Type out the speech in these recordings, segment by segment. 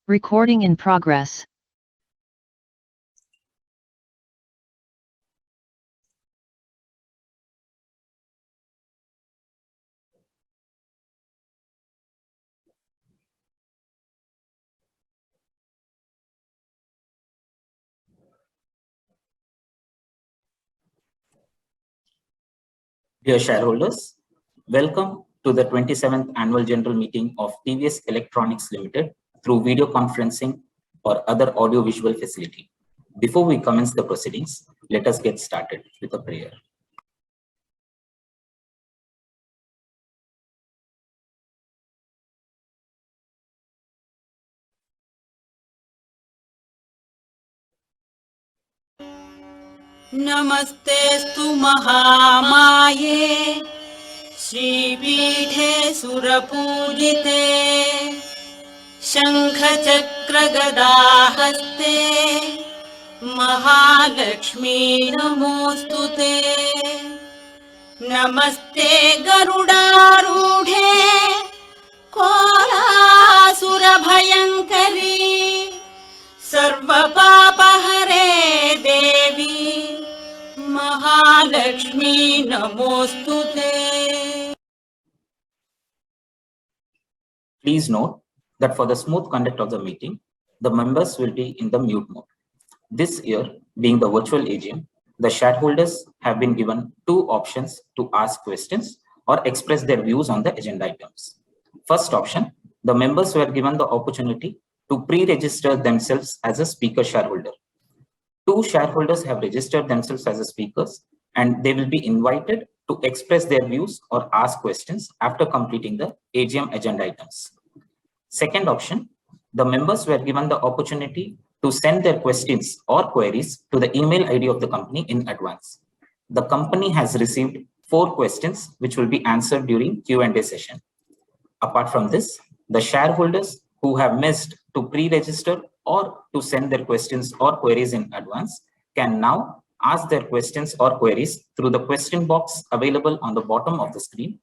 Recording in progress. Dear shareholders, welcome to the 27th Annual General Meeting of TVS Electronics Limited through video conferencing or other audio-visual facility. Before we commence the proceedings, let us get started with a prayer. नमस्तेस्तु महामाये श्रीपीठे सुरपूजिते शङ्खचक्रगदाहस्ते Mahalakshmi नमोऽस्तुते नमस्ते गरुडारूढे कोलासुरभयङ्करी सर्वपापहरे देवी महालक्ष्मी नमोस्तुते. Please note that for the smooth conduct of the meeting, the members will be in the mute mode. This year, being the virtual AGM, the shareholders have been given two options to ask questions or express their views on the agenda items. First option, the members were given the opportunity to pre-register themselves as a speaker shareholder. Two shareholders have registered themselves as speakers and they will be invited to express their views or ask questions after completing the AGM agenda items. Second option, the members were given the opportunity to send their questions or queries to the email ID of the company in advance. The company has received 4 questions which will be answered during Q&A session. Apart from this, the shareholders who have missed to pre-register or to send their questions or queries in advance can now ask their questions or queries through the question box available on the bottom of the screen.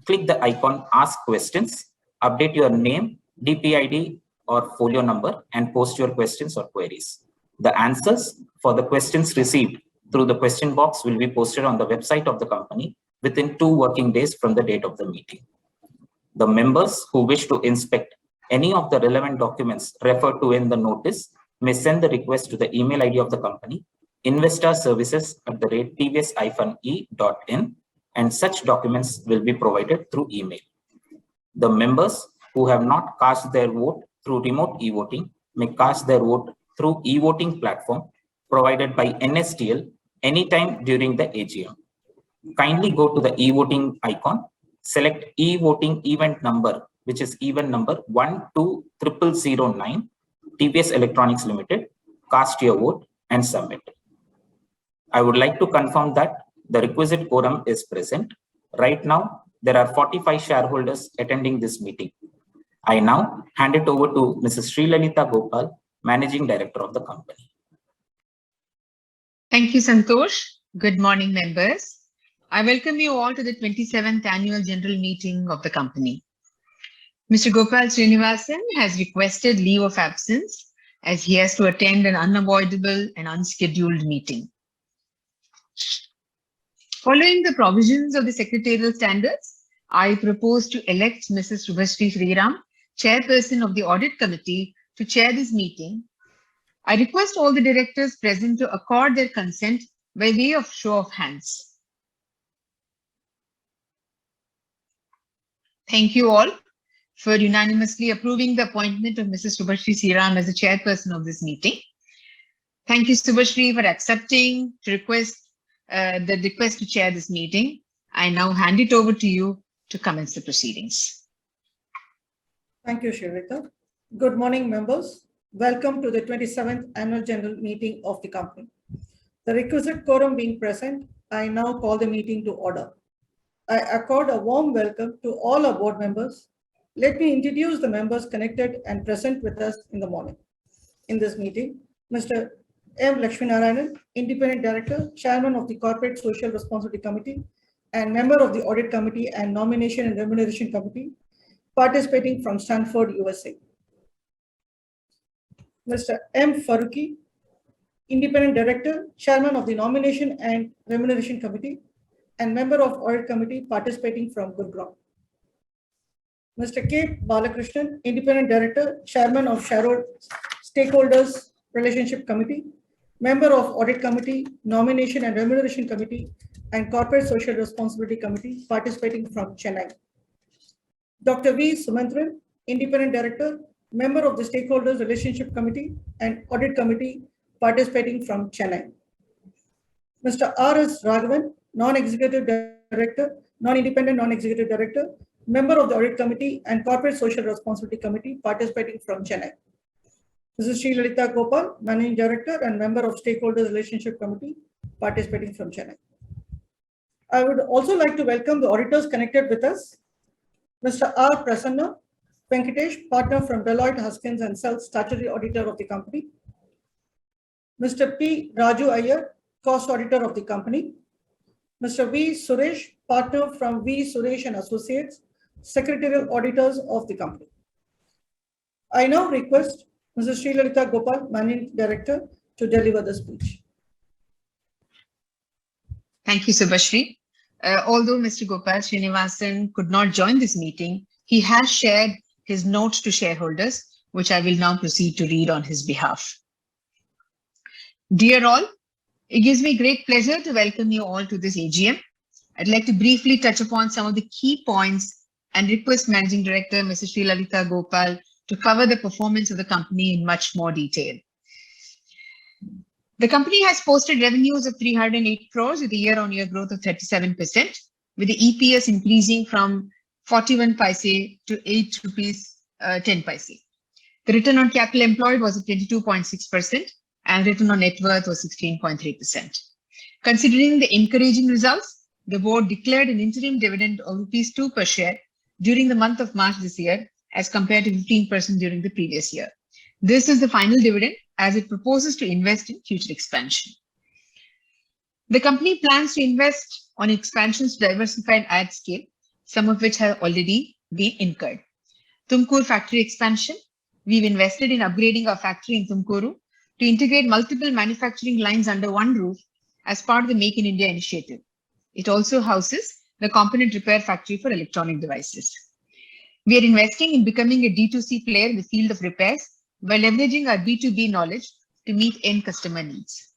Click the icon Ask Questions, update your name, DPID or folio number and post your questions or queries. The answers for the questions received through the question box will be posted on the website of the company within 2 working days from the date of the meeting. The members who wish to inspect any of the relevant documents referred to in the notice may send the request to the email ID of the company, investorservices@tvs-e.in, and such documents will be provided through email. The members who have not cast their vote through remote e-voting may cast their vote through e-voting platform provided by NSTL anytime during the AGM. Kindly go to the e-voting icon, select e-voting event number, which is event number 120009, TVS Electronics Limited, cast your vote and submit. I would like to confirm that the requisite quorum is present. Right now, there are 45 shareholders attending this meeting. I now hand it over to Mrs. Srilalita Gopal, Managing Director of the company. Thank you, Santosh. Good morning, members. I welcome you all to the 27th Annual General Meeting of the company. Mr. Gopal Srinivasan has requested leave of absence as he has to attend an unavoidable and unscheduled meeting. Following the provisions of the secretarial standards, I propose to elect Mrs. Subhashri Sriram, Chairperson of the Audit Committee, to chair this meeting. I request all the directors present to accord their consent by way of show of hands. Thank you all for unanimously approving the appointment of Mrs. Subhashri Sriram as the chairperson of this meeting. Thank you, Subhashri, for accepting the request to chair this meeting. I now hand it over to you to commence the proceedings. Thank you, Srilata. Good morning, members. Welcome to the 27th Annual General Meeting of the company. The requisite quorum being present, I now call the meeting to order. I accord a warm welcome to all our board members. Let me introduce the members connected and present with us in the morning. In this meeting, Mr. M. Lakshminarayanan, Independent Director, Chairman of the Corporate Social Responsibility Committee, and member of the Audit Committee and Nomination and Remuneration Committee, participating from Stanford, USA. Mr. M. Faruqi, Independent Director, Chairman of the Nomination and Remuneration Committee, and member of Audit Committee, participating from Gurgaon. Mr. K. Balakrishnan, Independent Director, Chairman of Stakeholders Relationship Committee, member of Audit Committee, Nomination and Remuneration Committee, and Corporate Social Responsibility Committee, participating from Chennai. Dr. V. Sumantran, Independent Director, member of the Stakeholders Relationship Committee and Audit Committee, participating from Chennai. Mr. R. S. Raghavan, Non-Executive Director, Non-Independent Non-Executive Director, member of the Audit Committee and Corporate Social Responsibility Committee, participating from Chennai. Mrs. Sri Lalita Gopal, Managing Director and member of Stakeholders Relationship Committee, participating from Chennai. I would also like to welcome the auditors connected with us. Mr. R. Prasanna Venkatesh, partner from Deloitte Haskins & Sells, statutory auditor of the company. Mr. P. Raju Iyer, cost auditor of the company. Mr. V. Suresh, partner from V. Suresh and Associates, secretarial auditors of the company. I now request Mrs. Sri Lalita Gopal, Managing Director, to deliver the speech. Thank you, Subhashri. Although Mr. Gopal Srinivasan could not join this meeting, he has shared his notes to shareholders, which I will now proceed to read on his behalf. Dear all, it gives me great pleasure to welcome you all to this AGM. I'd like to briefly touch upon some of the key points and request Managing Director, Mrs. Sri Lalita Gopal, to cover the performance of the company in much more detail. The company has posted revenues of 308 crores with a year-on-year growth of 37%, with the EPS increasing from 41 paise to 8 rupees 10 paise. The return on capital employed was at 22.6%, and return on net worth was 16.3%. Considering the encouraging results, the board declared an interim dividend of rupees 2 per share during the month of March this year, as compared to 15% during the previous year. This is the final dividend, as it proposes to invest in future expansion. The company plans to invest on expansions to diversify and add scale, some of which have already been incurred. Tumkur factory expansion. We've invested in upgrading our factory in Tumkuru to integrate multiple manufacturing lines under one roof as part of the Make in India initiative. It also houses the component repair factory for electronic devices. We are investing in becoming a D2C player in the field of repairs by leveraging our B2B knowledge to meet end customer needs.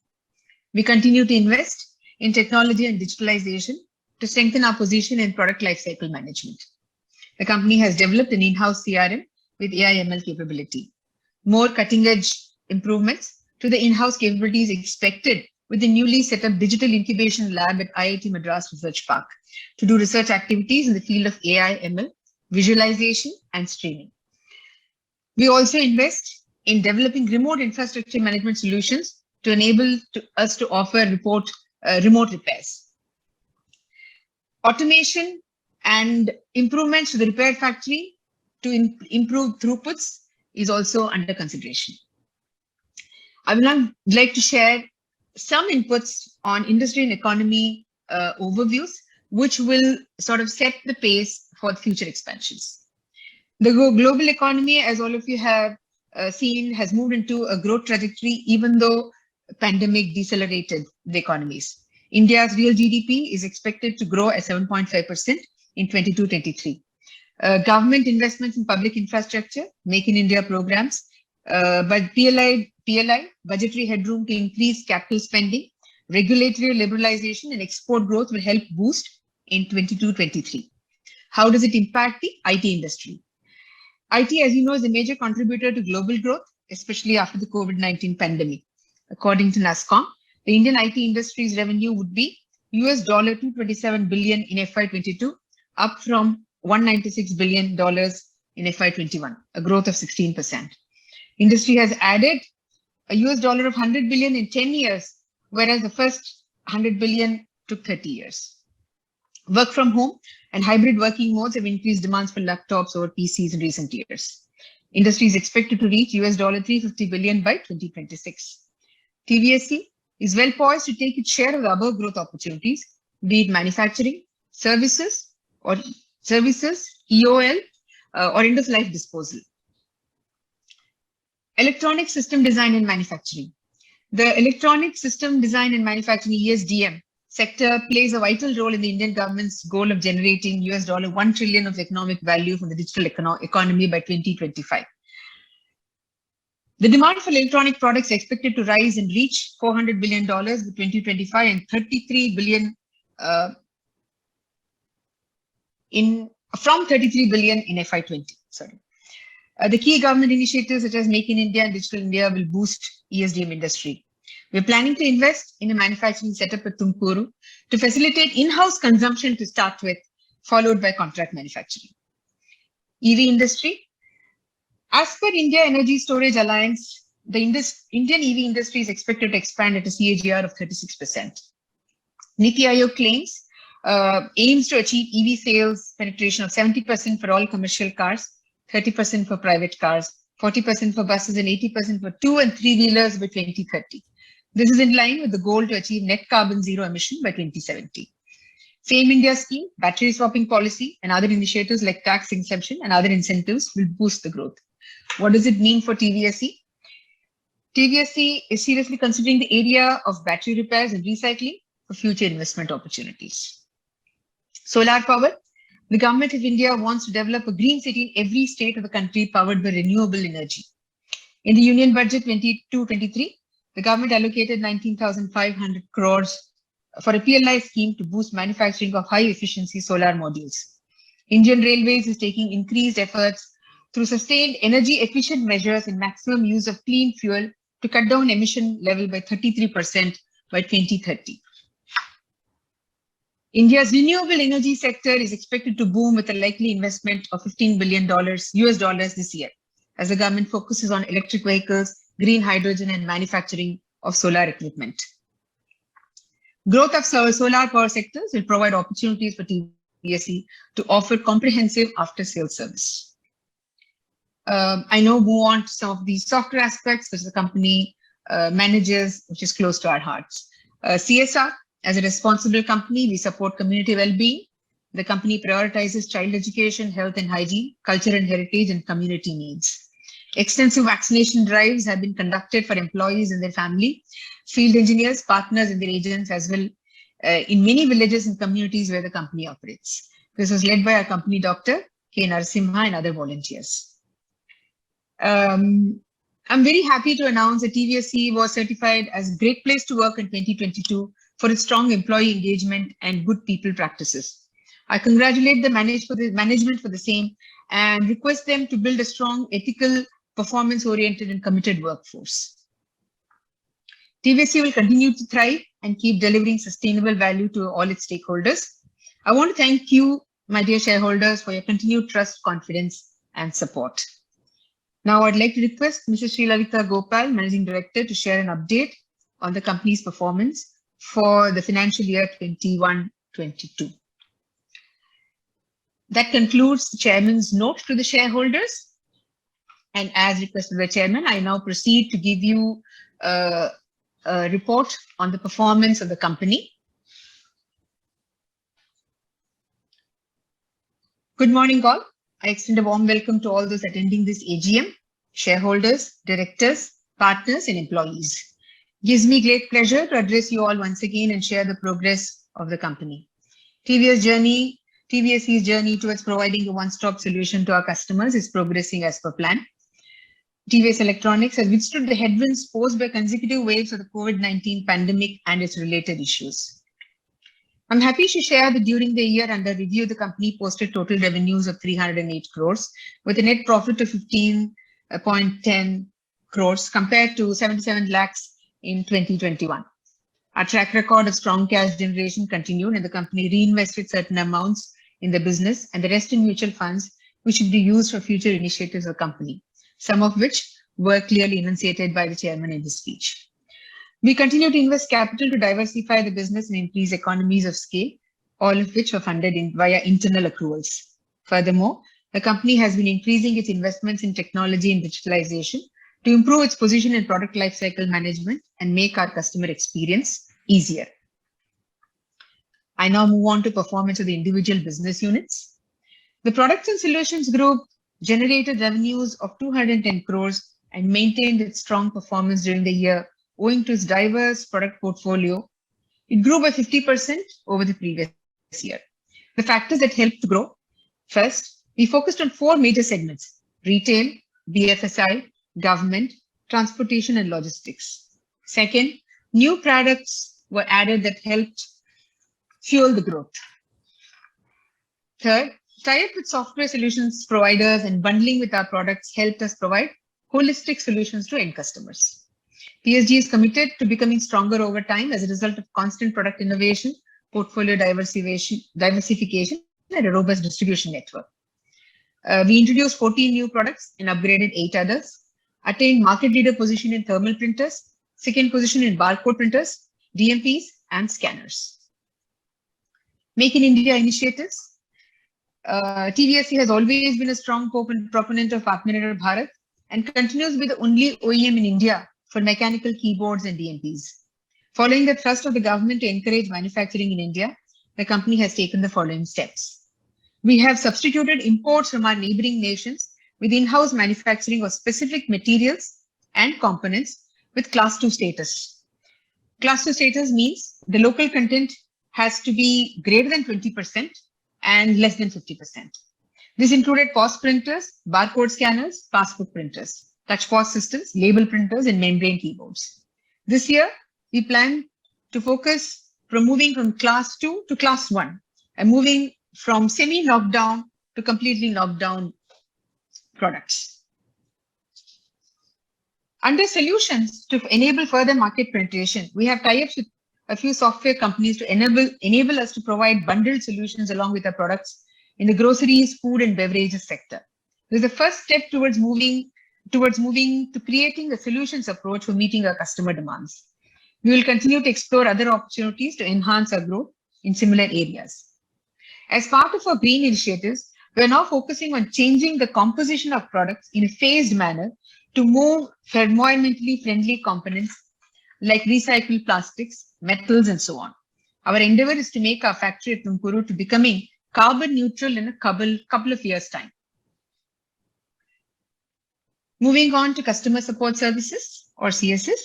We continue to invest in technology and digitalization to strengthen our position in product lifecycle management. The company has developed an in-house CRM with AI/ML capability. More cutting-edge improvements to the in-house capabilities expected with the newly set up digital incubation lab at IIT Madras Research Park to do research activities in the field of AI/ML, visualization, and streaming. We also invest in developing remote infrastructure management solutions to enable us to offer remote repairs. Automation and improvements to the repair factory to improve throughputs is also under consideration. I would now like to share some inputs on industry and economy overviews, which will sort of set the pace for future expansions. The global economy, as all of you have seen, has moved into a growth trajectory, even though pandemic decelerated the economies. India's real GDP is expected to grow at 7.5% in 22-23. Government investments in public infrastructure, Make in India programs, but PLI, budgetary headroom to increase capital spending, regulatory liberalization and export growth will help boost in 22-23. How does it impact the IT industry? IT, as you know, is a major contributor to global growth, especially after the COVID-19 pandemic. According to NASSCOM, the Indian IT industry's revenue would be US $227 billion in FY22, up from $196 billion in FY21, a growth of 16%. Industry has added a US $100 billion in 10 years whereas the first 100 billion took 30 years. Work from home and hybrid working modes have increased demands for laptops over PCs in recent years. Industry is expected to reach $350 billion by 2026. TVS is well poised to take its share of the above growth opportunities, be it manufacturing, services, EOL, or end of life disposal. Electronic system design and manufacturing. The electronic system design and manufacturing ESDM sector plays a vital role in the Indian government's goal of generating $1 trillion of economic value from the digital economy by 2025. The demand for electronic products is expected to rise and reach $400 billion by 2025 and $33 billion from $33 billion in FY20. The key government initiatives such as Make in India and Digital India will boost ESDM industry. We're planning to invest in a manufacturing setup at Tumkuru to facilitate in-house consumption to start with, followed by contract manufacturing. EV industry. As per India Energy Storage Alliance, the Indian EV industry is expected to expand at a CAGR of 36%. Niti Aayog claims aims to achieve EV sales penetration of 70% for all commercial cars, 30% for private cars, 40% for buses, and 80% for 2- and 3-wheelers by 2030. This is in line with the goal to achieve net carbon zero emission by 2070. FAME India scheme, battery swapping policy, and other initiatives like tax exemption and other incentives will boost the growth. What does it mean for TVS? TVS is seriously considering the area of battery repairs and recycling for future investment opportunities. Solar power. The government of India wants to develop a green city in every state of the country powered by renewable energy. In the Union Budget 22-23, the government allocated 19,500 crores for a PLI scheme to boost manufacturing of high-efficiency solar modules. Indian Railways is taking increased efforts through sustained energy-efficient measures and maximum use of clean fuel to cut down emission level by 33% by 2030. India's renewable energy sector is expected to boom with a likely investment of $15 billion this year, as the government focuses on electric vehicles, green hydrogen, and manufacturing of solar equipment. Growth of solar power sectors will provide opportunities for TVS to offer comprehensive after-sales service. I now move on to some of the software aspects which the company manages, which is close to our hearts. CSR. As a responsible company, we support community well-being. The company prioritizes child education, health and hygiene, culture and heritage, and community needs. Extensive vaccination drives have been conducted for employees and their family, field engineers, partners, and their agents, as well in many villages and communities where the company operates. This was led by our company doctor, K. Narasimha, and other volunteers. I'm very happy to announce that TVS was certified as a great place to work in 2022 for its strong employee engagement and good people practices. I congratulate the management for the same and request them to build a strong, ethical, performance-oriented, and committed workforce. TVS will continue to thrive and keep delivering sustainable value to all its stakeholders. I want to thank you, my dear shareholders, for your continued trust, confidence, and support. Now, I'd like to request Mrs. Srilavita Gopal, Managing Director, to share an update on the company's performance for the financial year 21-22. That concludes the chairman's note to the shareholders. And as requested by the chairman, I now proceed to give you a report on the performance of the company. Good morning, all. I extend a warm welcome to all those attending this AGM, shareholders, directors, partners, and employees. It gives me great pleasure to address you all once again and share the progress of the company. TVS's journey towards providing a one-stop solution to our customers is progressing as per plan. TVS Electronics has withstood the headwinds posed by consecutive waves of the COVID-19 pandemic and its related issues. I'm happy to share that during the year under review, the company posted total revenues of 308 crores with a net profit of 15.10 crores compared to 77 lakhs in 2021. Our track record of strong cash generation continued and the company reinvested certain amounts in the business and the rest in mutual funds, which should be used for future initiatives of the company, some of which were clearly enunciated by the chairman in his speech. We continue to invest capital to diversify the business and increase economies of scale, all of which were funded via internal accruals. Furthermore, the company has been increasing its investments in technology and digitalization to improve its position in product lifecycle management and make our customer experience easier. I now move on to performance of the individual business units. The Products and Solutions Group generated revenues of 210 crores and maintained its strong performance during the year, owing to its diverse product portfolio. It grew by 50% over the previous year. The factors that helped to grow: first, we focused on 4 major segments: retail, BFSI, government, transportation, and logistics. Second, new products were added that helped fuel the growth. Third, tie-up with software solutions providers and bundling with our products helped us provide holistic solutions to end customers. PSG is committed to becoming stronger over time as a result of constant product innovation, portfolio diversification, and a robust distribution network. We introduced 14 new products and upgraded 8 others, attained market leader position in thermal printers, second position in barcode printers, DMPs, and scanners. Make in India initiatives. TVS has always been a strong proponent of Atmanirbhar Bharat and continues to be the only OEM in India for mechanical keyboards and DMPs. Following the thrust of the government to encourage manufacturing in India, the company has taken the following steps. We have substituted imports from our neighboring nations with in-house manufacturing of specific materials and components with Class 2 status. Class 2 status means the local content has to be greater than 20% and less than 50%. This included POS printers, barcode scanners, passport printers, touch POS systems, label printers, and membrane keyboards. This year, we plan to focus from moving from Class 2 to Class 1 and moving from semi-knockdown to completely knockdown products. Under solutions to enable further market penetration, we have tie-ups with a few software companies to enable us to provide bundled solutions along with our products in the groceries, food, and beverages sector. This is the first step towards moving to creating a solutions approach for meeting our customer demands. We will continue to explore other opportunities to enhance our growth in similar areas. As part of our green initiatives, we are now focusing on changing the composition of products in a phased manner to move for environmentally friendly components like recycled plastics, metals, and so on. Our endeavor is to make our factory at Tumkuru to becoming carbon neutral in a couple of years' time. Moving on to customer support services or CSS.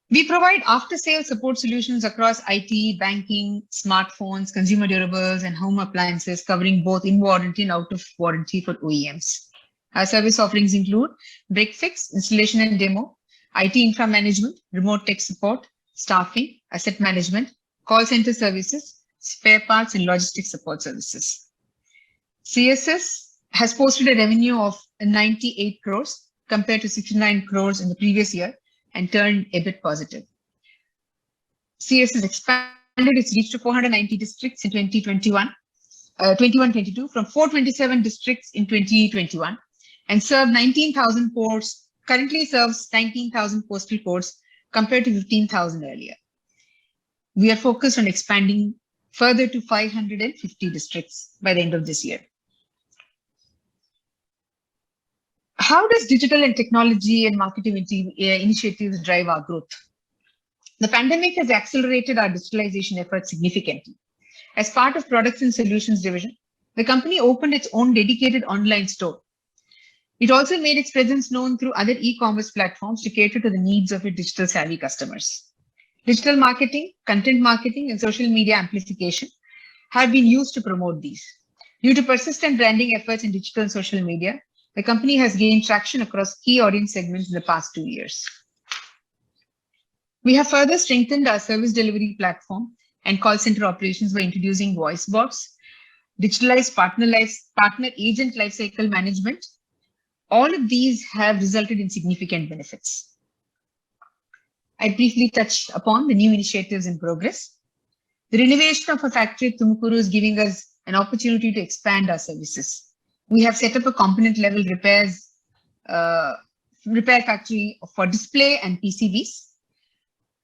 We provide after-sales support solutions across IT, banking, smartphones, consumer durables, and home appliances, covering both in-warranty and out-of-warranty for OEMs. Our service offerings include break fix, installation and demo, IT infra management, remote tech support, staffing, asset management, call center services, spare parts, and logistics support services. CSS has posted a revenue of 98 crores compared to 69 crores in the previous year and turned EBIT positive. CS has expanded its reach to 490 districts in 2021-22 from 427 districts in 2021 and served 19,000 ports, currently serves 19,000 postal codes compared to 15,000 earlier. We are focused on expanding further to 550 districts by the end of this year. How does digital and technology and marketing initiatives drive our growth? The pandemic has accelerated our digitalization efforts significantly. As part of Products and Solutions division, the company opened its own dedicated online store. It also made its presence known through other e-commerce platforms to cater to the needs of its digital savvy customers. Digital marketing, content marketing, and social media amplification have been used to promote these. Due to persistent branding efforts in digital and social media, the company has gained traction across key audience segments in the past 2 years. We have further strengthened our service delivery platform and call center operations by introducing voice bots, digitalized partner agent lifecycle management. All of these have resulted in significant benefits. I briefly touched upon the new initiatives in progress. The renovation of a factory at Tumkuru is giving us an opportunity to expand our services. We have set up a component level repair factory for display and PCBs.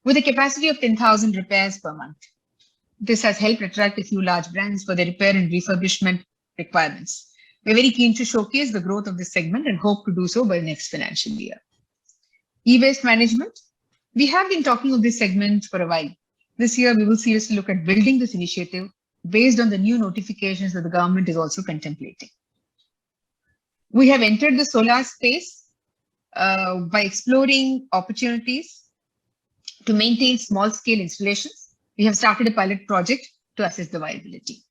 with a capacity of 10,000 repairs per month. This has helped attract a few large brands for their repair and refurbishment requirements. We're very keen to showcase the growth of this segment and hope to do so by the next financial year. E-waste management. We have been talking of this segment for a while. This year, we will seriously look at building this initiative based on the new notifications that the government is also contemplating. We have entered the solar space by exploring opportunities to maintain small-scale installations. We have started a pilot project to assess the viability.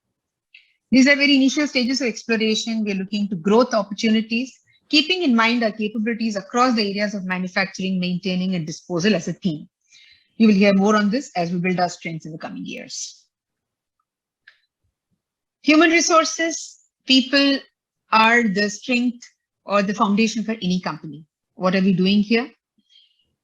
These are very initial stages of exploration. We are looking to growth opportunities, keeping in mind our capabilities across the areas of manufacturing, maintaining, and disposal as a theme. You will hear more on this as we build our strengths in the coming years. Human resources, people are the strength or the foundation for any company. What are we doing here?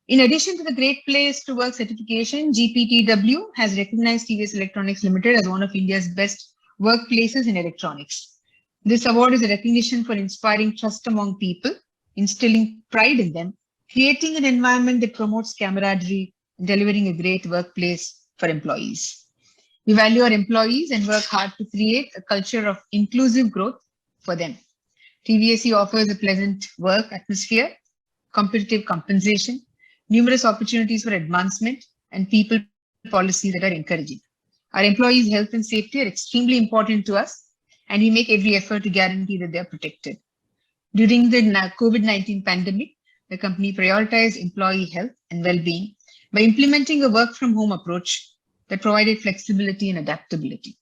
In addition to the Great Place to Work certification, GPTW has recognized TVS Electronics Limited as one of India's best workplaces in electronics. This award is a recognition for inspiring trust among people, instilling pride in them, creating an environment that promotes camaraderie, and delivering a great workplace for employees. We value our employees and work hard to create a culture of inclusive growth for them. TVSE offers a pleasant work atmosphere, competitive compensation, numerous opportunities for advancement, and people policies that are encouraging. Our employees' health and safety are extremely important to us, and we make every effort to guarantee that they are protected. During the COVID-19 pandemic, the company prioritized employee health and well-being by implementing a work-from-home approach that provided flexibility and adaptability.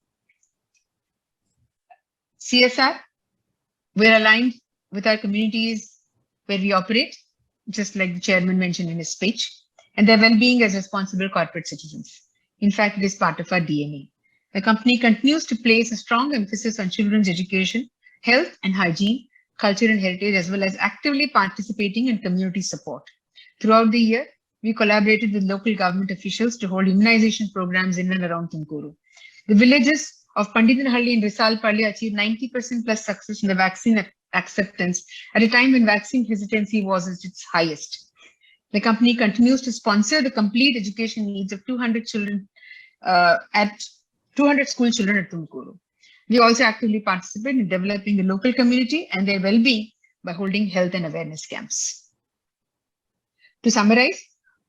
CSR, we're aligned with our communities where we operate, just like the chairman mentioned in his speech, and their well-being as responsible corporate citizens. In fact, it is part of our DNA. The company continues to place a strong emphasis on children's education, health and hygiene, culture and heritage, as well as actively participating in community support. Throughout the year, we collaborated with local government officials to hold immunization programs in and around Tumakuru. The villages of Panditanahalli and Risalpalli achieved 90% plus success in the vaccine acceptance at a time when vaccine hesitancy was at its highest. The company continues to sponsor the complete education needs of 200 children at 200 school children at Tumakuru. We also actively participate in developing the local community and their well-being by holding health and awareness camps. To summarize,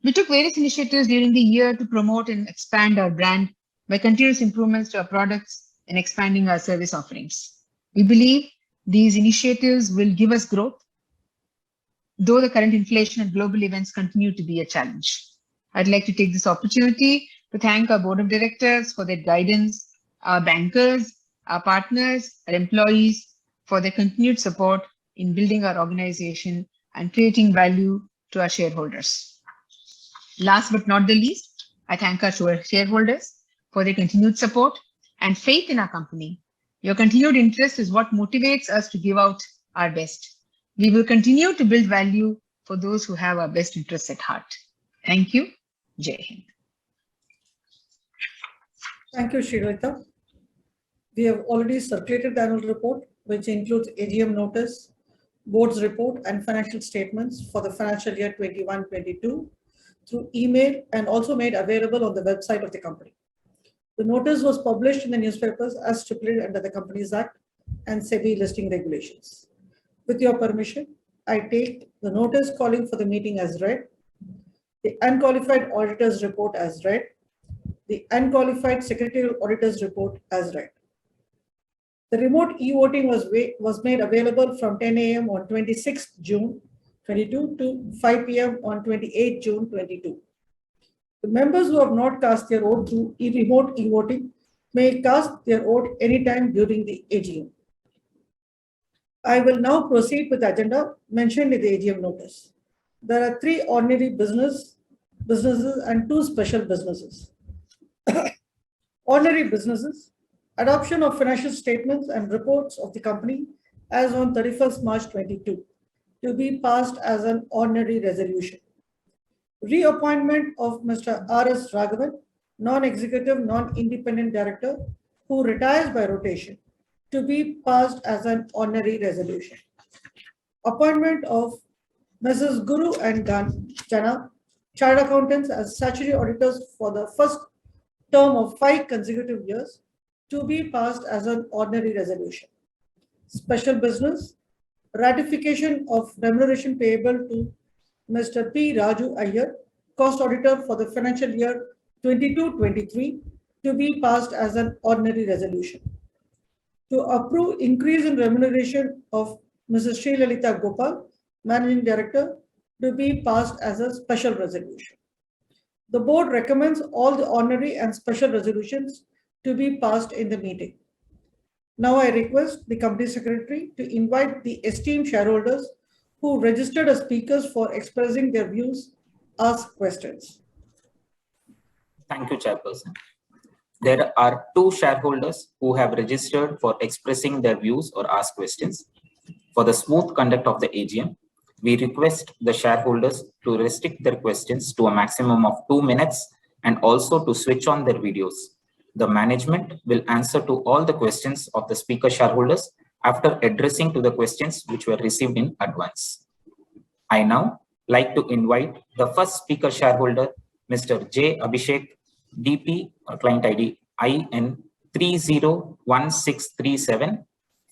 we took various initiatives during the year to promote and expand our brand by continuous improvements to our products and expanding our service offerings. We believe these initiatives will give us growth, though the current inflation and global events continue to be a challenge. I'd like to take this opportunity to thank our board of directors for their guidance, our bankers, our partners, our employees for their continued support in building our organization and creating value to our shareholders. Last but not the least, I thank our shareholders for their continued support and faith in our company. Your continued interest is what motivates us to give out our best. We will continue to build value for those who have our best interests at heart. Thank you. Jai Hind. Thank you, Srilata. We have already circulated the annual report, which includes AGM notice, board's report, and financial statements for the financial year 21-22 through email and also made available on the website of the company. The notice was published in the newspapers as stipulated under the Companies Act and SEBI listing regulations. With your permission, I take the notice calling for the meeting as read, the unqualified auditor's report as read, the unqualified secretarial auditor's report as read. The remote e-voting was made available from 10 a.m. on 26th June 22 to 5 p.m. on 28 June 22. The members who have not cast their vote through remote e-voting may cast their vote anytime during the AGM. I will now proceed with the agenda mentioned in the AGM notice. There are 3 ordinary businesses and 2 special businesses. Ordinary businesses, adoption of financial statements and reports of the company as on 31st March 22 to be passed as an ordinary resolution. Reappointment of Mr. R.S. Raghavan, non-executive, non-independent director who retires by rotation to be passed as an ordinary resolution. Appointment of Mrs. Guru and Jana Chartered accountants as statutory auditors for the first term of 5 consecutive years to be passed as an ordinary resolution. Special business, ratification of remuneration payable to Mr. P. Raju Iyer, cost auditor for the financial year 22-23 to be passed as an ordinary resolution. To approve increase in remuneration of Mrs. Sri Lalita Gopal, Managing Director, to be passed as a special resolution. The board recommends all the ordinary and special resolutions to be passed in the meeting. Now I request the company secretary to invite the esteemed shareholders who registered as speakers for expressing their views, ask questions. Thank you, Chairperson. There are 2 shareholders who have registered for expressing their views or ask questions. For the smooth conduct of the AGM, we request the shareholders to restrict their questions to a maximum of 2 minutes and also to switch on their videos. The management will answer to all the questions of the speaker shareholders after addressing to the questions which were received in advance. I now like to invite the first speaker shareholder, Mr. J. Abhishek, DP or client ID IN 301637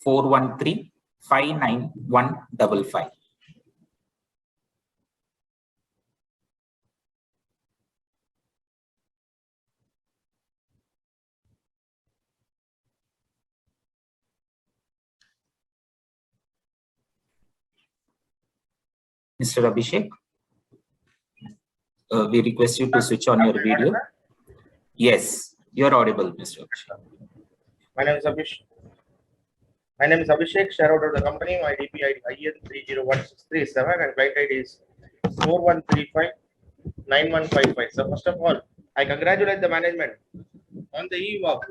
413 59155. Mr. Abhishek, we request you to switch on your video. Yes, you're audible, Mr. Abhishek. My name is Abhishek. Shareholder of the company. My DP ID IN 301637 and client ID is 41359155. So first of all, I congratulate the management on the eve of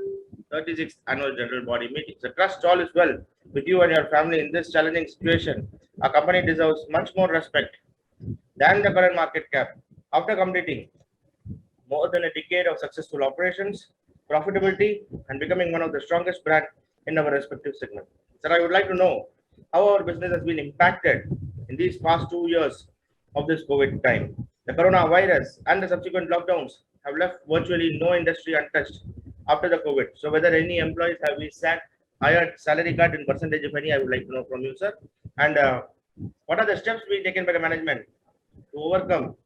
36th annual general body meeting. The trust all is well with you and your family in this challenging situation. Our company deserves much more respect than the current market cap. After completing more than a decade of successful operations, profitability, and becoming one of the strongest brands in our respective segment. Sir, I would like to know how our business has been impacted in these past 2 years of this COVID time. The coronavirus and the subsequent lockdowns have left virtually no industry untouched after the COVID. So whether any employees have been sacked, hired, salary cut in percentage, if any, I would like to know from you, sir. And what are the steps being taken by the management to overcome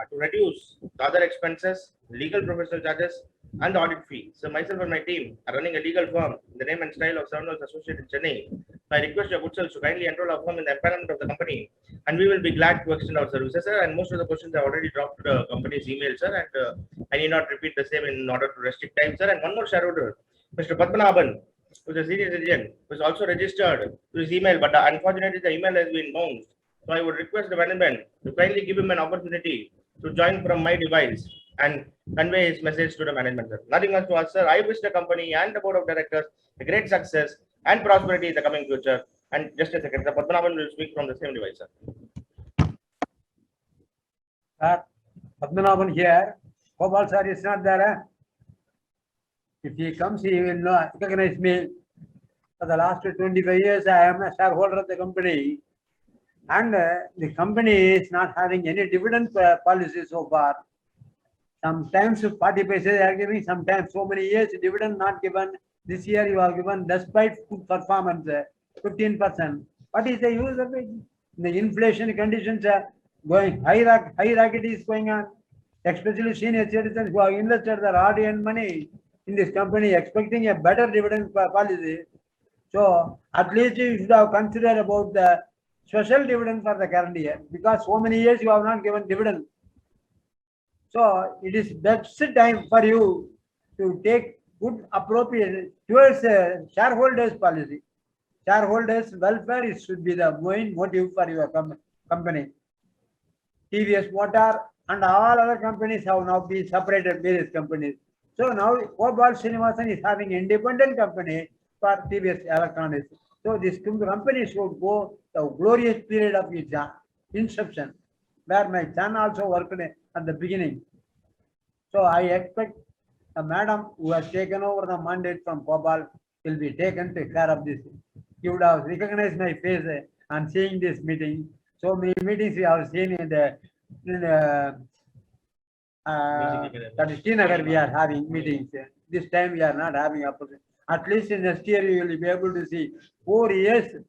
to reduce the other expenses, legal professional charges, and the audit fee. So myself and my team are running a legal firm in the name and style of Seven Associates in Chennai. So I request your good self to kindly enroll our firm in the empanelment of the company, and we will be glad to extend our services, sir. And most of the questions are already dropped to the company's email, sir, and I need not repeat the same in order to restrict time, sir. And one more shareholder, Mr. Padmanabhan, who is a senior citizen, was also registered to his email, but unfortunately the email has been bounced. So I would request the management to kindly give him an opportunity to join from my device and convey his message to the management, sir. Nothing else to ask, sir. I wish the company and the board of directors a great success and prosperity in the coming future. And just a second, sir. Padmanabhan will speak from the same device, sir. Sir, Padmanabhan here. Gopal sir is not there. If he comes, he will not recognize me. For the last 25 years, I am a shareholder of the company. And the company is not having any dividend policy so far. Sometimes 40 paise they are giving, sometimes so many years dividend not given. This year you are given despite good performance, 15%. What is the use of it? The inflation conditions are going, high rocket is going on. Especially senior citizens who have invested their hard-earned money in this company expecting a better dividend policy. So at least you should have considered about the special dividend for the current year, because so many years you have not given dividend. So it is best time for you to take good appropriate towards shareholders policy. Shareholders welfare should be the main motive for your company. TVS Motor and all other companies have now been separated, various companies. So now Gopal Srinivasan is having independent company for TVS Electronics. So this company should go the glorious period of its inception, where my son also worked at the beginning. So I expect the madam who has taken over the mandate from Gopal will be taken to care of this. You would have recognized my face and seeing this meeting. So many meetings we have seen in the that is Srinagar we are having meetings. This time we are not having opportunity. At least in next year you will be able to see. 4 years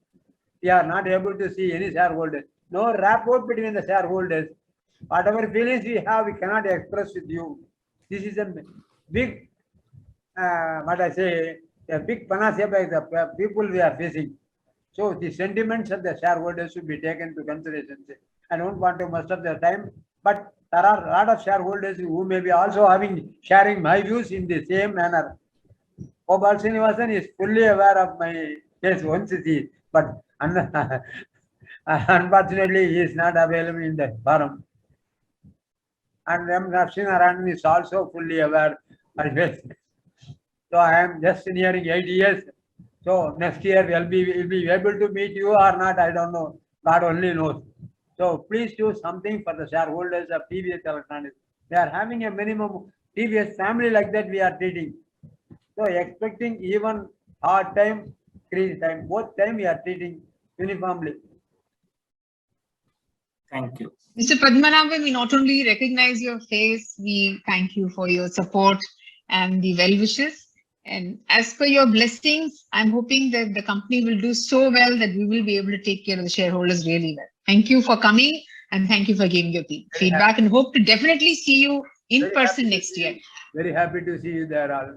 we are not able to see any shareholders. No rapport between the shareholders. Whatever feelings we have, we cannot express with you. This is a big, what I say, a big panacea by the people we are facing. So the sentiments of the shareholders should be taken into consideration. I don't want to muster the time, but there are a lot of shareholders who may be also sharing my views in the same manner. Gopal Srinivasan is fully aware of my case once he is, but unfortunately he is not available in the forum. And M. Narayanan is also fully aware. So I am just nearing 8 years. So next year we'll be able to meet you or not, I don't know. God only knows. So please do something for the shareholders of TVS Electronics. They are having a minimum TVS family like that we are treating. So expecting even hard time, crazy time, both time we are treating uniformly. Thank you. Mr. Padmanabhan, we not only recognize your face, we thank you for your support and the well wishes. And as per your blessings, I'm hoping that the company will do so well that we will be able to take care of the shareholders really well. Thank you for coming and thank you for giving your feedback and hope to definitely see you in person next year. Very happy to see you there all.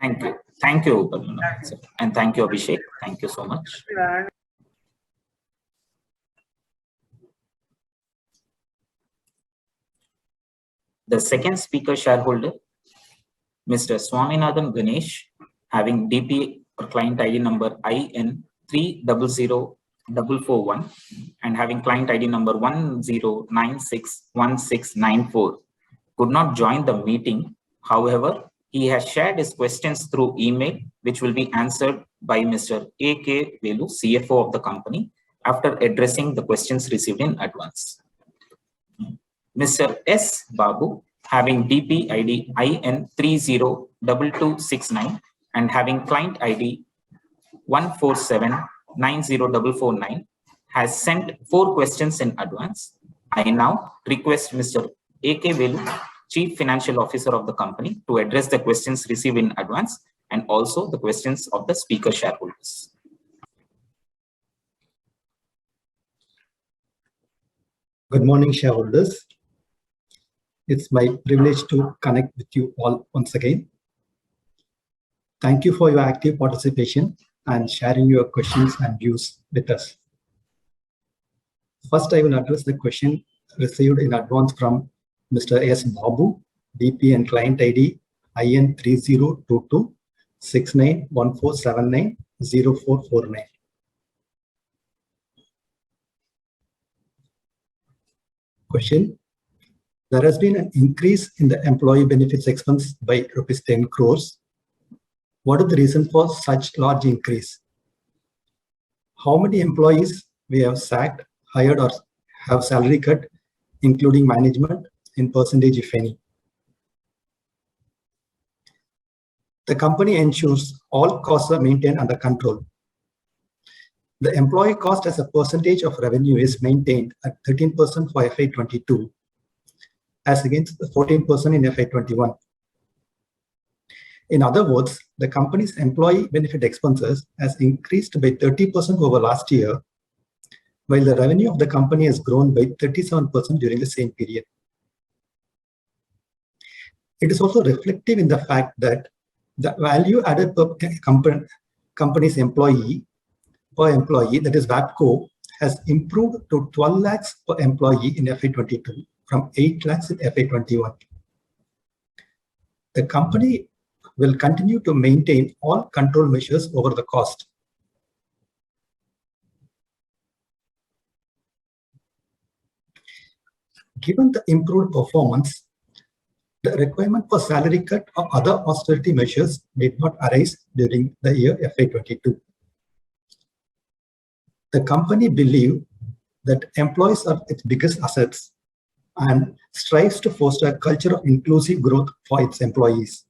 Thank you. Thank you, Padmanabhan, sir. And thank you, Abhishek. Thank you so much. The second speaker shareholder, Mr. Swaminathan Ganesh, having DP or client ID number IN 300441 and having client ID number 10961694, could not join the meeting. However, he has shared his questions through email, which will be answered by Mr. A.K. Velu, CFO of the company, after addressing the questions received in advance. Mr. S. Babu, having DP ID IN 302269 and having client ID 1479049, has sent 4 questions in advance. I now request Mr. A.K. Velu, Chief Financial Officer of the company, to address the questions received in advance and also the questions of the speaker shareholders. Good morning, shareholders. It's my privilege to connect with you all once again. Thank you for your active participation and sharing your questions and views with us. First, I will address the question received in advance from Mr. S. Babu, DP and client ID IN 3022 691479 0449. Question: there has been an increase in the employee benefits expense by rupees 10 crores. What is the reason for such large increase? How many employees we have sacked, hired, or have salary cut, including management, in percentage, if any? The company ensures all costs are maintained under control. The employee cost as a percentage of revenue is maintained at 13% for FY22, as against 14% in FY21. In other words, the company's employee benefit expenses has increased by 30% over last year, while the revenue of the company has grown by 37% during the same period. It is also reflective in the fact that the value added per company's employee, that is VAPCO, has improved to 12 lakhs per employee in FY22 from 8 lakhs in FY21. The company will continue to maintain all control measures over the cost. Given the improved performance, the requirement for salary cut or other austerity measures did not arise during the year FY22. The company believes that employees are its biggest assets and strives to foster a culture of inclusive growth for its employees.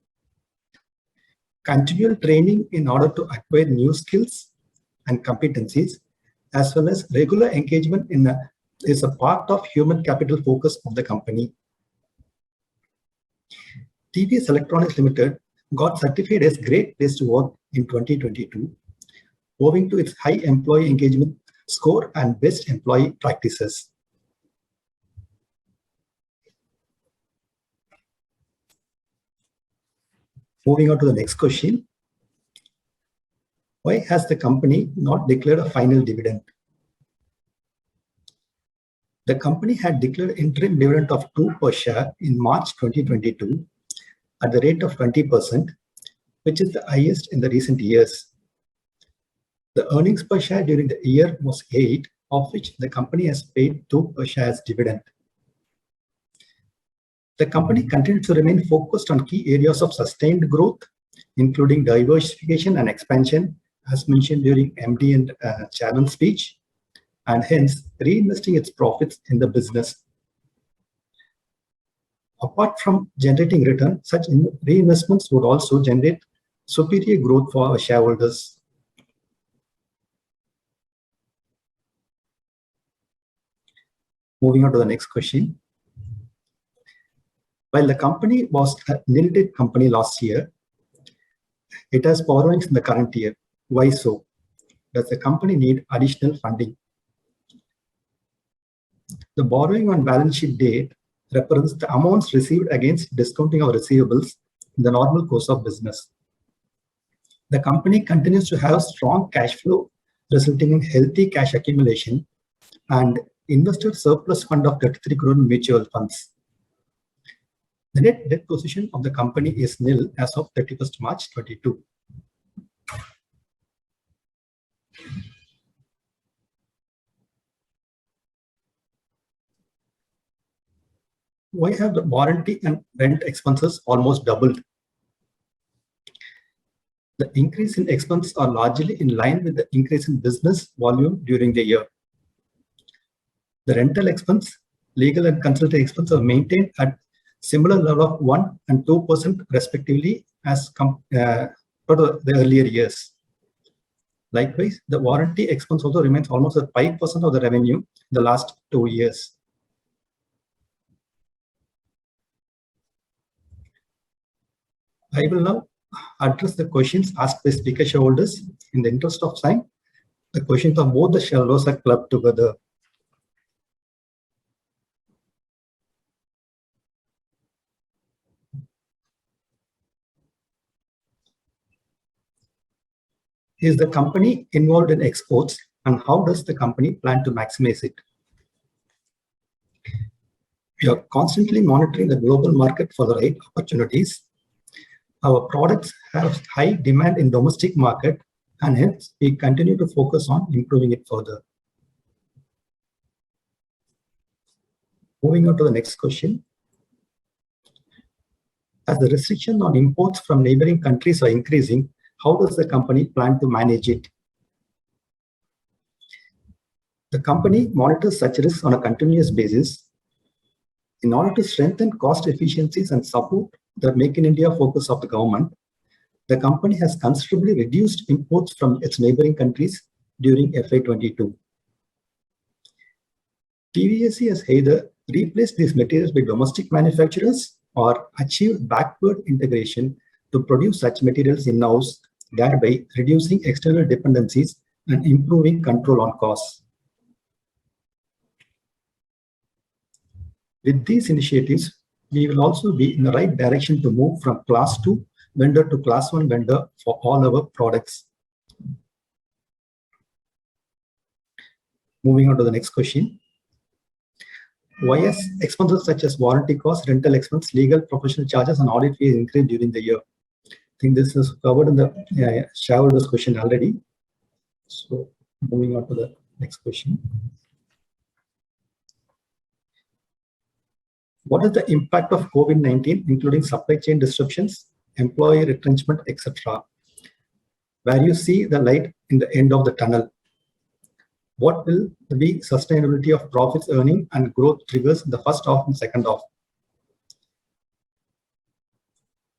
Continual training in order to acquire new skills and competencies, as well as regular engagement is a part of human capital focus of the company. TVS Electronics Limited got certified as Great Place to Work in 2022, owing to its high employee engagement score and best employee practices. Moving on to the next question. Why has the company not declared a final dividend? The company had declared interim dividend of 2 per share in March 2022 at the rate of 20%, which is the highest in the recent years. The earnings per share during the year was 8, of which the company has paid 2 per share as dividend. The company continues to remain focused on key areas of sustained growth, including diversification and expansion, as mentioned during MD and Chairman speech, and hence reinvesting its profits in the business. Apart from generating return, such reinvestments would also generate superior growth for our shareholders. Moving on to the next question. While the company was a nil debt company last year, it has borrowings in the current year. Why so? Does the company need additional funding? The borrowing on balance sheet date represents the amounts received against discounting of receivables in the normal course of business. The company continues to have strong cash flow, resulting in healthy cash accumulation and invested surplus fund of 33 crore in mutual funds. The net debt position of the company is nil as of 31st March 22. Why have the warranty and rent expenses almost doubled? The increase in expenses are largely in line with the increase in business volume during the year. The rental expense, legal and consulting expense are maintained at similar level of 1% and 2% respectively as compared to the earlier years. Likewise, the warranty expense also remains almost at 5% of the revenue in the last 2 years. I will now address the questions asked by speaker shareholders. In the interest of time, the questions of both the shareholders are clubbed together. Is the company involved in exports, and how does the company plan to maximize it? We are constantly monitoring the global market for the right opportunities. Our products have high demand in domestic market, and hence we continue to focus on improving it further. Moving on to the next question. As the restrictions on imports from neighboring countries are increasing, how does the company plan to manage it? The company monitors such risks on a continuous basis. In order to strengthen cost efficiencies and support the Make in India focus of the government, the company has considerably reduced imports from its neighboring countries during FY22. TVS has either replaced these materials by domestic manufacturers or achieved backward integration to produce such materials in-house, thereby reducing external dependencies and improving control on costs. With these initiatives, we will also be in the right direction to move from class 2 vendor to class 1 vendor for all our products. Moving on to the next question. Why has expenses such as warranty costs, rental expense, legal professional charges, and audit fees increased during the year? I think this is covered in the shareholders question already. So moving on to the next question. What is the impact of COVID-19, including supply chain disruptions, employee retrenchment, etc.? Where you see the light in the end of the tunnel? What will be sustainability of profits, earning, and growth triggers in the first half and second half?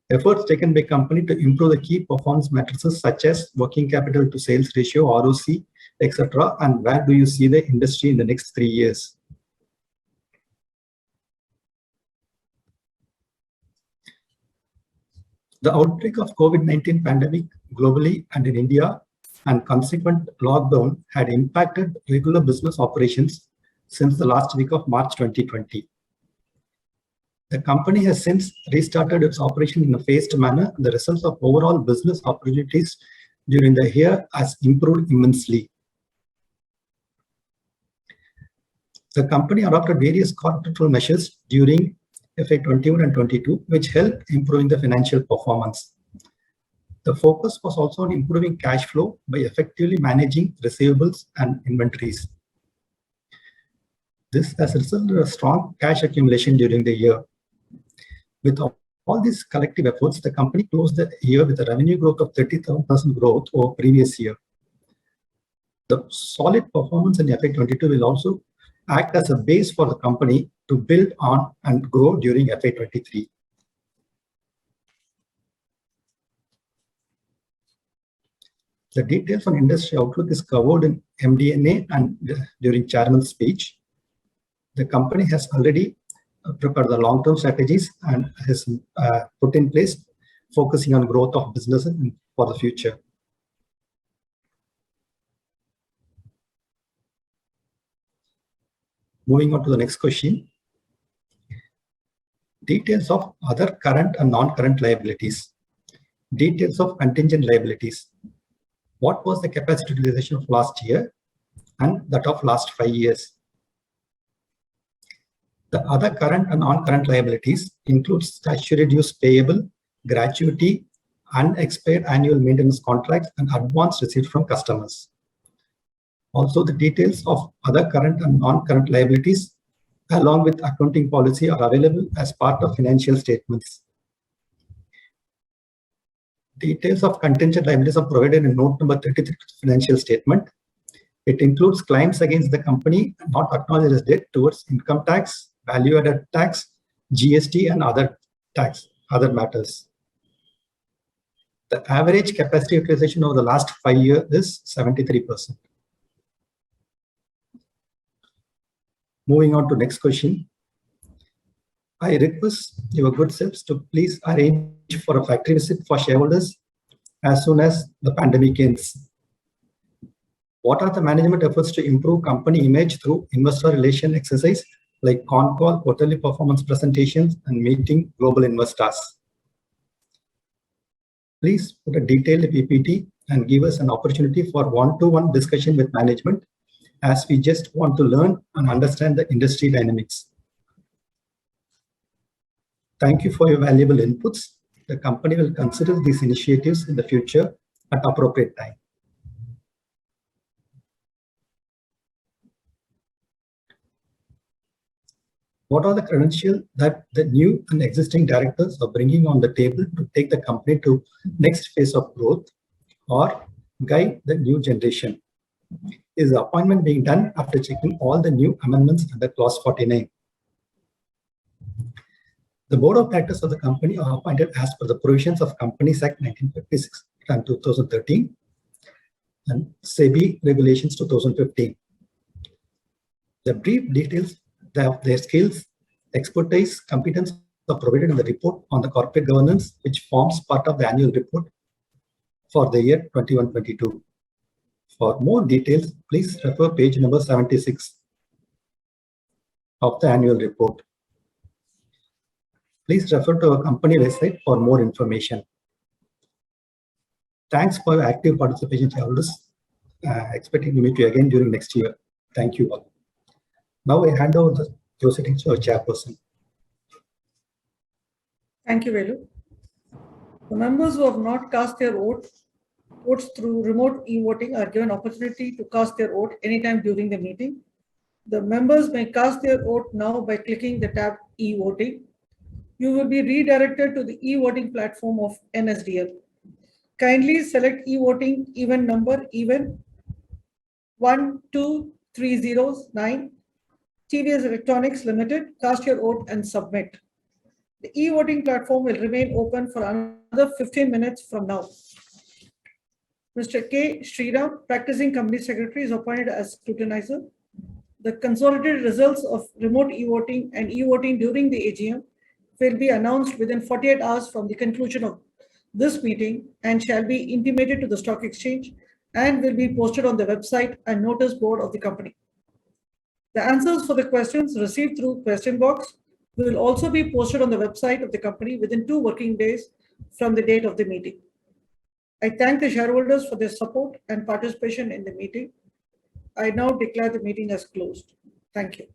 Efforts taken by company to improve the key performance matrices such as working capital to sales ratio, ROC, etc. And where do you see the industry in the next 3 years? The outbreak of COVID-19 pandemic globally and in India and consequent lockdown had impacted regular business operations since the last week of March 2020. The company has since restarted its operation in a phased manner. The results of overall business opportunities during the year has improved immensely. The company adopted various cost control measures during FY 21 and 22, which helped improving the financial performance. The focus was also on improving cash flow by effectively managing receivables and inventories. This has resulted in a strong cash accumulation during the year. With all these collective efforts, the company closed the year with a revenue growth of 37% growth over previous year. The solid performance in FY 22 will also act as a base for the company to build on and grow during FY 23. The details on industry outlook is covered in MD&A and during chairman's speech. The company has already prepared the long-term strategies and has put in place focusing on growth of businesses for the future. Moving on to the next question. Details of other current and non-current liabilities. Details of contingent liabilities. What was the capacity utilization of last year and that of last 5 years? The other current and non-current liabilities include statutory dues payable, gratuity, unexpired annual maintenance contracts, and advance received from customers. Also, the details of other current and non-current liabilities, along with accounting policy, are available as part of financial statements. Details of contingent liabilities are provided in note number 33 to the financial statement. It includes claims against the company not acknowledged as debt towards income tax, value-added tax, GST, and other matters. The average capacity utilization over the last 5 years is 73%. Moving on to next question. I request your good selves to please arrange for a factory visit for shareholders as soon as the pandemic ends. What are the management efforts to improve company image through investor relation exercise like con call, quarterly performance presentations, and meeting global investors? Please put a detailed PPT and give us an opportunity for one-to-one discussion with management, as we just want to learn and understand the industry dynamics. Thank you for your valuable inputs. The company will consider these initiatives in the future at appropriate time. What are the credentials that the new and existing directors are bringing on the table to take the company to next phase of growth or guide the new generation? Is the appointment being done after checking all the new amendments under clause 49? The board of directors of the company are appointed as per the provisions of Companies Act 1956 and 2013 and SEBI regulations 2015. The brief details of their skills, expertise, competence are provided in the report on the corporate governance, which forms part of the annual report for the year 21-22. For more details, please refer page number 76 of the annual report. Please refer to our company website for more information. Thanks for your active participation, shareholders. Expecting to meet you again during next year. Thank you all. Now I hand over the proceedings to our chairperson. Thank you, Velu. The members who have not cast their votes through remote e-voting are given opportunity to cast their vote anytime during the meeting. The members may cast their vote now by clicking the tab e-voting. You will be redirected to the e-voting platform of NSDL. Kindly select e-voting event number even 12309 TVS Electronics Limited. Cast your vote and submit. The e-voting platform will remain open for another 15 minutes from now. Mr. K. Sriram, Practicing Company Secretary, is appointed as scrutinizer. The consolidated results of remote e-voting and e-voting during the AGM will be announced within 48 hours from the conclusion of this meeting and shall be intimated to the stock exchange and will be posted on the website and notice board of the company. The answers for the questions received through question box will also be posted on the website of the company within 2 working days from the date of the meeting. I thank the shareholders for their support and participation in the meeting. I now declare the meeting as closed. Thank you.